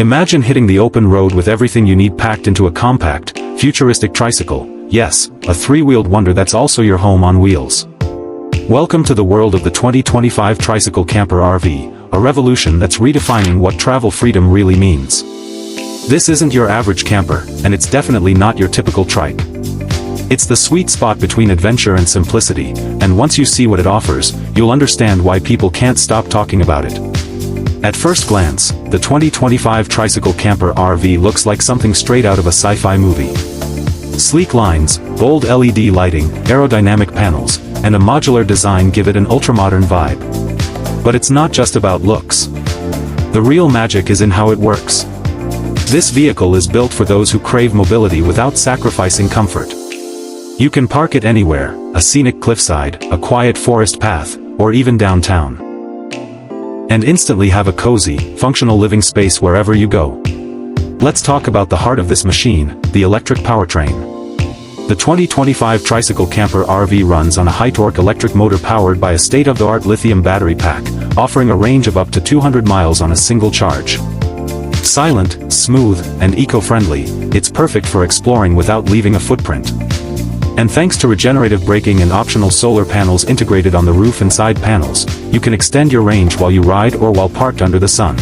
Imagine hitting the open road with everything you need packed into a compact, futuristic tricycle. Yes, a three-wheeled wonder that's also your home on wheels. Welcome to the world of the 2025 Tricycle Camper RV, a revolution that's redefining what travel freedom really means. This isn't your average camper, and it's definitely not your typical trike. It's the sweet spot between adventure and simplicity, and once you see what it offers, you'll understand why people can't stop talking about it. At first glance, the 2025 Tricycle Camper RV looks like something straight out of a sci-fi movie. Sleek lines, bold LED lighting, aerodynamic panels, and a modular design give it an ultramodern vibe. But it's not just about looks. The real magic is in how it works. This vehicle is built for those who crave mobility without sacrificing comfort. You can park it anywhere, a scenic cliffside, a quiet forest path, or even downtown. And instantly have a cozy, functional living space wherever you go. Let's talk about the heart of this machine, the electric powertrain. The 2025 Tricycle Camper RV runs on a high-torque electric motor powered by a state-of-the-art lithium battery pack, offering a range of up to 200 miles on a single charge. Silent, smooth, and eco-friendly, it's perfect for exploring without leaving a footprint. And thanks to regenerative braking and optional solar panels integrated on the roof and side panels, you can extend your range while you ride or while parked under the sun.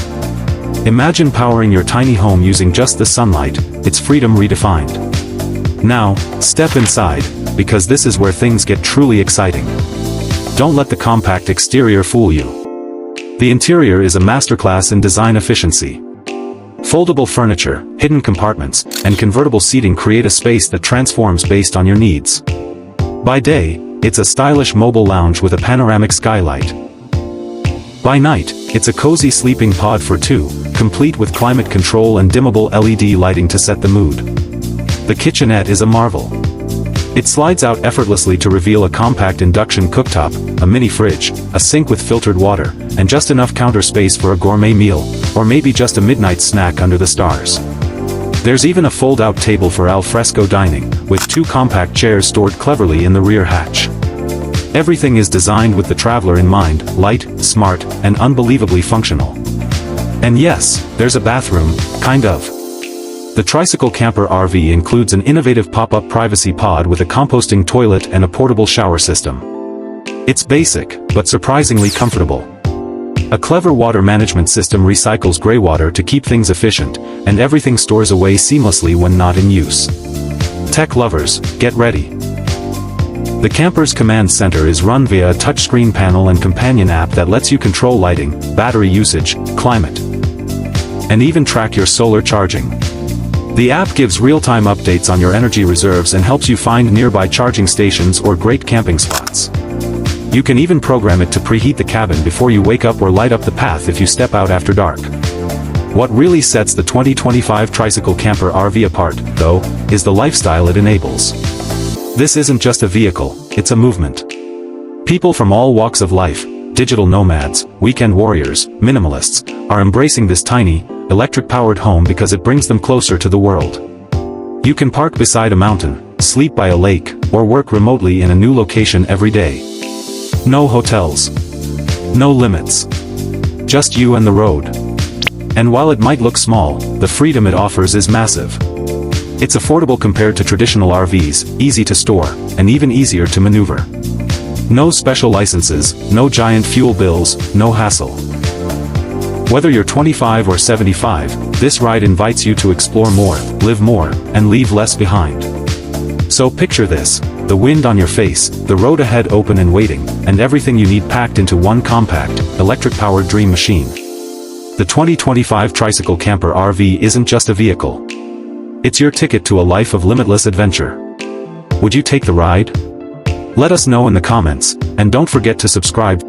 Imagine powering your tiny home using just the sunlight. It's freedom redefined. Now, step inside, because this is where things get truly exciting. Don't let the compact exterior fool you. The interior is a masterclass in design efficiency. Foldable furniture, hidden compartments, and convertible seating create a space that transforms based on your needs. By day, it's a stylish mobile lounge with a panoramic skylight. By night, it's a cozy sleeping pod for two, complete with climate control and dimmable LED lighting to set the mood. The kitchenette is a marvel. It slides out effortlessly to reveal a compact induction cooktop, a mini fridge, a sink with filtered water, and just enough counter space for a gourmet meal, or maybe just a midnight snack under the stars. There's even a fold-out table for al fresco dining, with two compact chairs stored cleverly in the rear hatch. Everything is designed with the traveler in mind, light, smart, and unbelievably functional. And yes, there's a bathroom, kind of. The Tricycle Camper RV includes an innovative pop-up privacy pod with a composting toilet and a portable shower system. It's basic, but surprisingly comfortable. A clever water management system recycles gray water to keep things efficient, and everything stores away seamlessly when not in use. Tech lovers, get ready. The camper's command center is run via a touchscreen panel and companion app that lets you control lighting, battery usage, climate, and even track your solar charging. The app gives real-time updates on your energy reserves and helps you find nearby charging stations or great camping spots. You can even program it to preheat the cabin before you wake up or light up the path if you step out after dark. What really sets the 2025 Tricycle Camper RV apart, though, is the lifestyle it enables. This isn't just a vehicle, it's a movement. People from all walks of life, digital nomads, weekend warriors, minimalists, are embracing this tiny, electric-powered home because it brings them closer to the world. You can park beside a mountain, sleep by a lake, or work remotely in a new location every day. No hotels. No limits. Just you and the road. And while it might look small, the freedom it offers is massive. It's affordable compared to traditional RVs, easy to store, and even easier to maneuver. No special licenses, no giant fuel bills, no hassle. Whether you're 25 or 75, this ride invites you to explore more, live more, and leave less behind. So picture this, the wind on your face, the road ahead open and waiting, and everything you need packed into one compact, electric-powered dream machine. The 2025 Tricycle Camper RV isn't just a vehicle. It's your ticket to a life of limitless adventure. Would you take the ride? Let us know in the comments, and don't forget to subscribe.